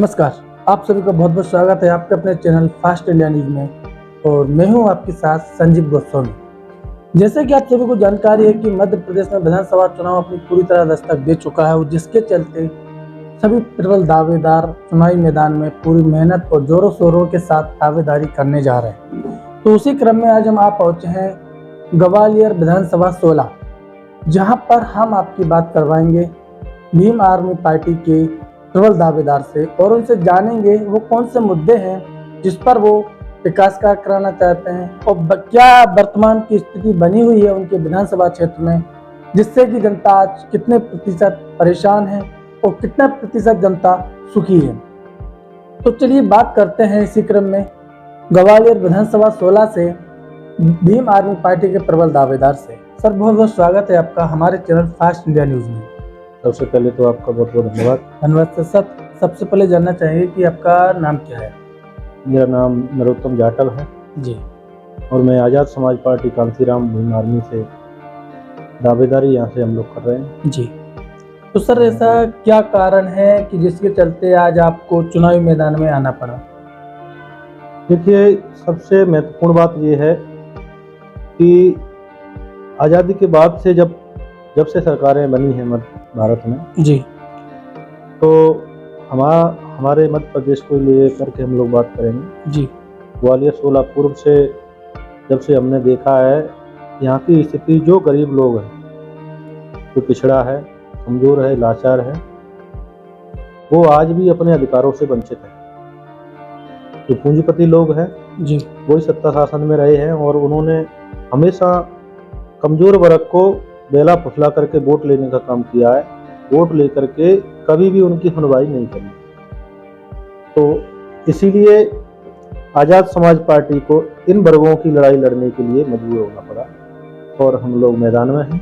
नमस्कार, आप सभी का बहुत बहुत स्वागत है आपके अपने चैनल फास्ट इंडिया न्यूज में। और मैं हूं आपके साथ संजीव गोस्वामी। जैसे कि आप सभी को जानकारी है कि मध्य प्रदेश में विधानसभा चुनाव अपनी पूरी तरह दस्तक दे चुका है और जिसके चलते सभी प्रबल दावेदार चुनावी मैदान में पूरी मेहनत और जोरों शोरों के साथ दावेदारी करने जा रहे हैं। तो उसी क्रम में आज हम आप पहुंचे हैं ग्वालियर विधानसभा 16, जहां पर हम आपकी बात करवाएंगे भीम आर्मी पार्टी के प्रबल दावेदार से और उनसे जानेंगे वो कौन से मुद्दे हैं जिस पर वो विकास कार्य कराना चाहते हैं और क्या वर्तमान की स्थिति बनी हुई है उनके विधानसभा क्षेत्र में, जिससे कि जनता आज कितने प्रतिशत परेशान है और कितना प्रतिशत जनता सुखी है। तो चलिए बात करते हैं इसी क्रम में ग्वालियर विधानसभा 16 से भीम आर्मी पार्टी के प्रबल दावेदार से। सर बहुत बहुत स्वागत है आपका हमारे चैनल फास्ट इंडिया न्यूज में। सबसे पहले तो आपका बहुत बहुत धन्यवाद सर। सबसे पहले जानना चाहिए कि आपका नाम क्या है? मेरा नाम नरोत्तम जाटव है जी। और मैं आज़ाद समाज पार्टी कांसीराम भीम आर्मी से दावेदारी यहाँ से हम लोग कर रहे हैं। जी। तो सर ऐसा क्या कारण है कि जिसके चलते आज आपको चुनावी मैदान में आना पड़ा? देखिए, सबसे महत्वपूर्ण बात ये है कि आज़ादी के बाद से जब से सरकारें बनी हैं मध्य भारत में जी, तो हमारे मध्य प्रदेश को ले करके हम लोग बात करेंगे। जी, ग्वालियर 16 पूर्व से जब से हमने देखा है यहाँ की स्थिति, जो गरीब लोग हैं, जो पिछड़ा है, कमज़ोर है, लाचार है, वो आज भी अपने अधिकारों से वंचित है। जो पूंजीपति लोग हैं जी, वही सत्ता शासन में रहे हैं और उन्होंने हमेशा कमज़ोर वर्ग को बेला फुसला करके वोट लेने का काम किया है। वोट लेकर के कभी भी उनकी सुनवाई नहीं करी। तो इसीलिए आज़ाद समाज पार्टी को इन वर्गों की लड़ाई लड़ने के लिए मजबूर होना पड़ा और हम लोग मैदान में हैं।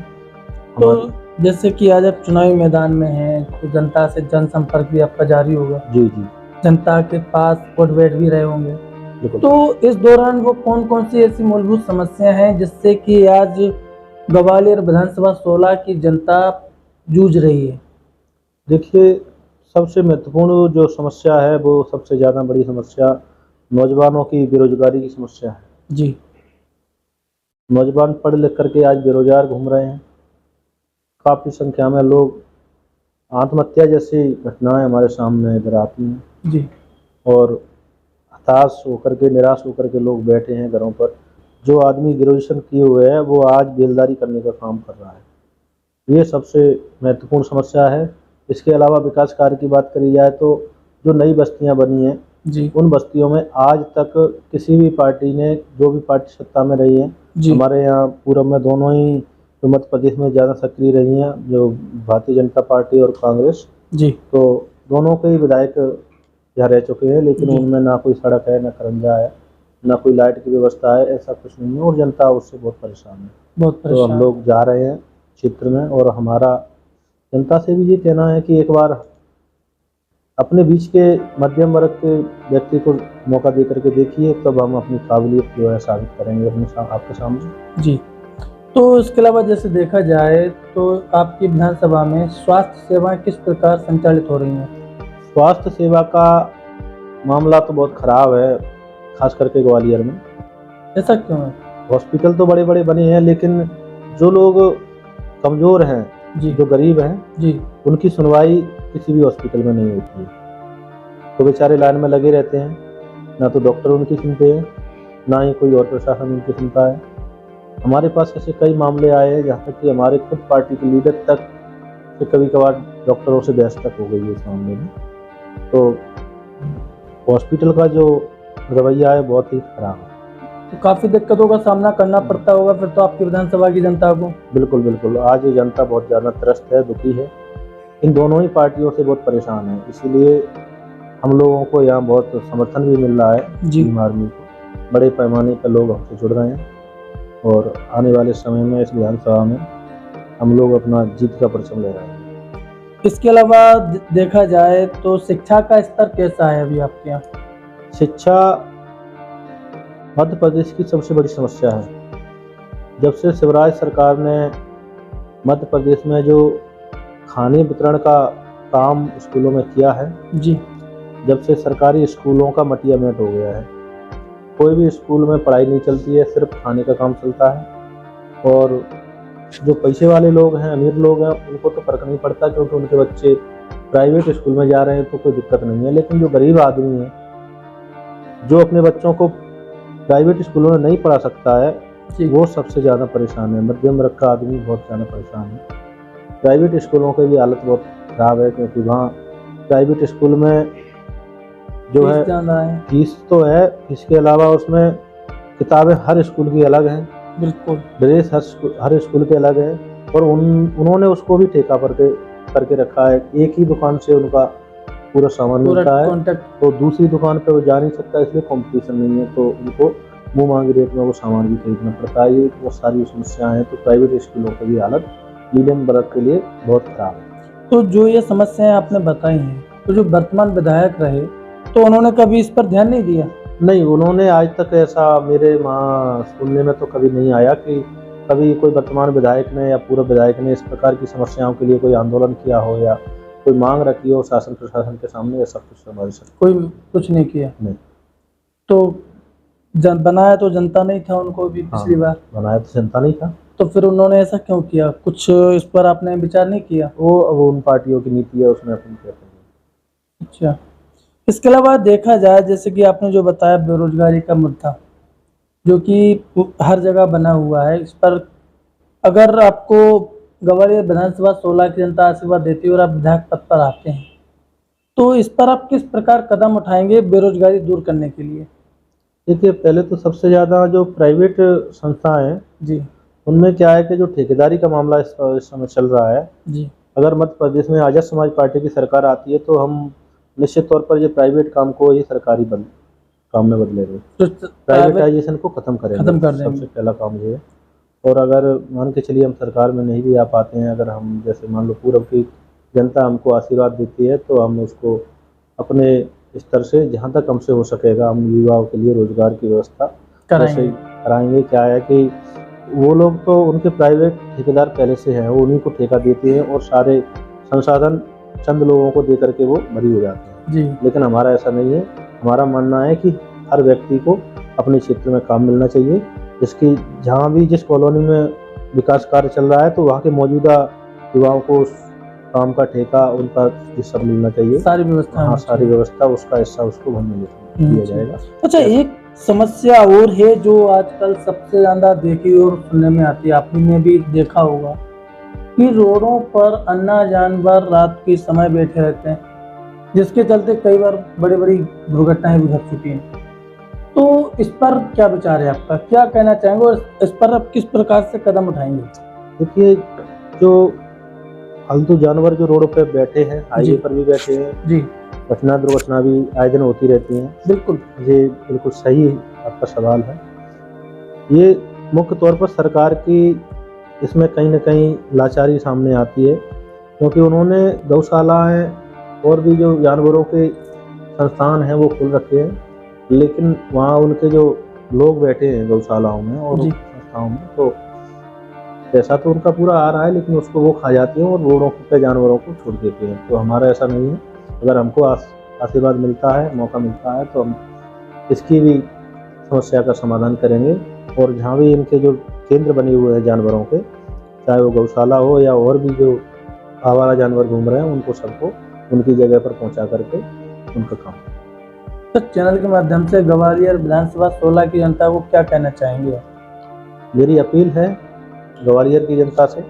तो जैसे कि आज आप चुनावी मैदान में हैं तो जनता से जनसंपर्क भी आपका जारी होगा। जी जी, जनता के पास वोट बैठ भी रहे होंगे। तो इस दौरान वो कौन कौन सी ऐसी मूलभूत समस्याएं हैं जिससे कि आज ग्वालियर विधानसभा 16 की जनता जूझ रही है? देखिए, सबसे महत्वपूर्ण जो समस्या है वो सबसे ज़्यादा बड़ी समस्या नौजवानों की बेरोजगारी की समस्या है। जी। नौजवान पढ़ लिख करके आज बेरोजगार घूम रहे हैं। काफ़ी संख्या में लोग आत्महत्या जैसी घटनाएं हमारे सामने इधर आती हैं। जी। और हताश होकर के, निराश होकर के लोग बैठे हैं घरों पर। जो आदमी ग्रेजुएशन किए हुए है वो आज बेलदारी करने का काम कर रहा है। ये सबसे महत्वपूर्ण समस्या है। इसके अलावा विकास कार्य की बात करी जाए तो जो नई बस्तियां बनी हैं जी, उन बस्तियों में आज तक किसी भी पार्टी ने, जो भी पार्टी सत्ता में रही है, हमारे यहाँ पूर्व में दोनों ही जो मध्य प्रदेश में ज़्यादा सक्रिय रही हैं, जो भारतीय जनता पार्टी और कांग्रेस जी, तो दोनों के ही विधायक यहाँ रह चुके हैं, लेकिन उनमें ना कोई सड़क है, ना खरंजा है, ना कोई लाइट की व्यवस्था है, ऐसा कुछ नहीं है और जनता उससे बहुत परेशान है। तो हम लोग जा रहे हैं क्षेत्र में और हमारा जनता से भी ये कहना है कि एक बार अपने बीच के मध्यम वर्ग के व्यक्ति को मौका दे करके देखिए, तब हम अपनी काबिलियत जो है साबित करेंगे आपके सामने। जी। तो इसके अलावा जैसे देखा जाए तो आपकी विधानसभा में स्वास्थ्य सेवाएं किस प्रकार संचालित हो रही हैं? स्वास्थ्य सेवा का मामला तो बहुत खराब है, खास करके ग्वालियर में। ऐसा क्यों है? हॉस्पिटल तो बड़े बड़े बने हैं, लेकिन जो लोग कमज़ोर हैं जी, जो गरीब हैं जी, उनकी सुनवाई किसी भी हॉस्पिटल में नहीं होती है। तो बेचारे लाइन में लगे रहते हैं, ना तो डॉक्टर उनकी सुनते हैं, ना ही कोई और प्रशासन उनकी सुनता है। हमारे पास ऐसे कई मामले आए हैं जहाँ तक कि हमारे खुद पार्टी के लीडर तक से कभी कभार डॉक्टरों से बहस तक हो गई है इस मामले में। तो हॉस्पिटल का जो रवैया है बहुत ही खराब है। तो काफ़ी दिक्कतों का सामना करना पड़ता होगा फिर तो आपकी विधानसभा की जनता को। बिल्कुल बिल्कुल, आज ये जनता बहुत ज़्यादा त्रस्त है, दुखी है, इन दोनों ही पार्टियों से बहुत परेशान है। इसीलिए हम लोगों को यहाँ बहुत समर्थन भी मिल रहा है भीम आर्मी को। बड़े पैमाने पर लोग हमसे जुड़ रहे हैं और आने वाले समय में इस विधानसभा में हम लोग अपना जीत का परचम ले रहे हैं। इसके अलावा देखा जाए तो शिक्षा का स्तर कैसा है अभी आपके यहाँ? शिक्षा मध्य प्रदेश की सबसे बड़ी समस्या है। जब से शिवराज सरकार ने मध्य प्रदेश में जो खाने वितरण का काम स्कूलों में किया है जी, जब से सरकारी स्कूलों का मटियामेट हो गया है। कोई भी स्कूल में पढ़ाई नहीं चलती है, सिर्फ खाने का काम चलता है। और जो पैसे वाले लोग हैं, अमीर लोग हैं, उनको तो फर्क नहीं पड़ता क्योंकि उनके बच्चे प्राइवेट स्कूल में जा रहे हैं तो कोई दिक्कत नहीं है। लेकिन जो गरीब आदमी है, जो अपने बच्चों को प्राइवेट स्कूलों में नहीं पढ़ा सकता है, वो सबसे ज़्यादा परेशान है। मध्यम वर्ग का आदमी बहुत ज़्यादा परेशान है। प्राइवेट स्कूलों की भी हालत बहुत ख़राब है क्योंकि वहाँ प्राइवेट स्कूल में जो है फीस तो है, इसके अलावा उसमें किताबें हर स्कूल की अलग हैं, बिल्कुल ड्रेस हर स्कूल के अलग है। और उन्होंने उसको भी ठेका करके रखा है। एक ही दुकान से उनका पूरा सामान मिलता है, तो दूसरी दुकान पे वो जा नहीं सकता, इसलिए कंपटीशन नहीं है, तो उनको मुँह मांगी रेट में वो सामान भी खरीदना पड़ता है। ये बहुत सारी समस्याएं हैं। तो प्राइवेट स्कूलों की भी हालत मीडियम वर्ग के लिए बहुत खराब है। तो जो ये समस्याएं आपने बताई हैं, तो जो वर्तमान विधायक रहे तो उन्होंने कभी इस पर ध्यान नहीं दिया? नहीं, उन्होंने आज तक ऐसा मेरे वहाँ सुनने में तो कभी नहीं आया कि कभी कोई वर्तमान विधायक ने या पूर्व विधायक ने इस प्रकार की समस्याओं के लिए कोई आंदोलन किया हो या कोई मांग रखी हो शासन प्रशासन के सामने। ऐसा कुछ हमारे साथ कोई कुछ नहीं किया। नहीं। तो बनाया तो जनता नहीं था उनको भी पिछली बार? बनाया तो जनता नहीं था। तो फिर उन्होंने ऐसा क्यों किया? कुछ इस पर आपने विचार नहीं किया? वो उन पार्टियों की नीति है, उसमें अपन क्या करेंगे। अच्छा, इसके अलावा देखा जाए, जैसे कि आपने जो बताया बेरोजगारी का मुद्दा जो कि हर जगह बना हुआ है, इस पर अगर आपको ग्वालियर विधानसभा 16 की जनता आशीर्वाद देती है और आप विधायक पद पर आते हैं, तो इस पर आप किस प्रकार कदम उठाएंगे बेरोजगारी दूर करने के लिए? देखिए, पहले तो सबसे ज़्यादा जो प्राइवेट संस्थाएं हैं जी, उनमें क्या है कि जो ठेकेदारी का मामला इस समय चल रहा है जी, अगर मध्य प्रदेश में आजाद समाज पार्टी की सरकार आती है तो हम निश्चित तौर पर ये प्राइवेट काम को ये सरकारी काम में बदलेंगे, तो प्राइवेटाइजेशन को खत्म कर देंगे। सबसे पहला काम ये है। और अगर मान के चलिए हम सरकार में नहीं भी आ पाते हैं, अगर हम जैसे मान लो पूर्व की जनता हमको आशीर्वाद देती है तो हम उसको अपने स्तर से जहाँ तक हमसे हो सकेगा हम युवाओं के लिए रोजगार की व्यवस्था कराएंगे। क्या है कि वो लोग तो उनके प्राइवेट ठेकेदार पहले से हैं, वो उन्हीं को ठेका देते हैं और सारे संसाधन चंद लोगों को दे करके वो भरी हो जाते हैं जी। लेकिन हमारा ऐसा नहीं है। हमारा मानना है कि हर व्यक्ति को अपने क्षेत्र में काम मिलना चाहिए। जिसकी जहाँ भी जिस कॉलोनी में विकास कार्य चल रहा है तो वहाँ के मौजूदा युवाओं को उस काम का ठेका उनका हिस्सा मिलना चाहिए। सारी व्यवस्था, हाँ, सारी व्यवस्था उसका हिस्सा उसको दिया जाएगा। अच्छा, एक समस्या और है जो आजकल सबसे ज्यादा देखी और सुनने में आती है, आपने भी देखा होगा कि रोडों पर अन्ना जानवर रात के समय बैठे रहते हैं, जिसके चलते कई बार बड़ी बड़ी दुर्घटनाएं भी घट चुकी हैं। तो इस पर क्या विचार है आपका, क्या कहना चाहेंगे और इस पर आप किस प्रकार से कदम उठाएंगे? देखिए, जो फालतू जानवर जो रोड पे बैठे हैं, हाईवे पर भी बैठे हैं जी, घटना दुर्घटना भी आए दिन होती रहती हैं। बिल्कुल, ये बिल्कुल सही आपका सवाल है। ये मुख्य तौर पर सरकार की इसमें कहीं ना कहीं लाचारी सामने आती है क्योंकि उन्होंने गौशालाएं और भी जो जानवरों के संस्थान हैं वो खुल रखे हैं, लेकिन वहाँ उनके जो लोग बैठे हैं गौशालाओं में और संस्थाओं में तो पैसा तो उनका पूरा आ रहा है लेकिन उसको वो खा जाते हैं और रोडों पे जानवरों को छोड़ देते हैं। तो हमारा ऐसा नहीं है। अगर हमको आशीर्वाद मिलता है, मौका मिलता है तो हम इसकी भी समस्या का समाधान करेंगे। और जहाँ भी इनके जो केंद्र बने हुए हैं जानवरों के, चाहे वो गौशाला हो या और भी जो आवारा जानवर घूम रहे हैं, उनको सबको उनकी जगह पर पहुँचा करके उनका काम। तो चैनल के माध्यम से ग्वालियर विधानसभा 16 की जनता को क्या कहना चाहेंगे? मेरी अपील है ग्वालियर की जनता से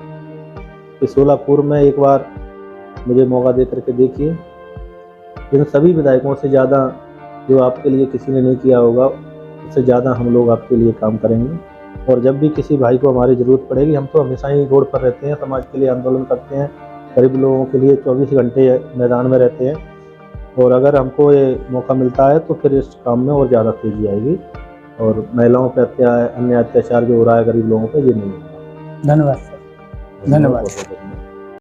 कि 16 पूर्व में एक बार मुझे मौका दे करके देखिए। इन सभी विधायकों से ज़्यादा जो आपके लिए किसी ने नहीं किया होगा, उससे ज़्यादा हम लोग आपके लिए काम करेंगे। और जब भी किसी भाई को हमारी ज़रूरत पड़ेगी, हम तो हमेशा ही रोड पर रहते हैं, समाज के लिए आंदोलन करते हैं, गरीब लोगों के लिए 24 घंटे मैदान में रहते हैं। और अगर हमको ये मौका मिलता है तो फिर इस काम में और ज़्यादा तेज़ी आएगी और महिलाओं पर अन्य अत्याचार जो हो रहा है गरीब लोगों पर, ये नहीं होगा। धन्यवाद सर, धन्यवाद।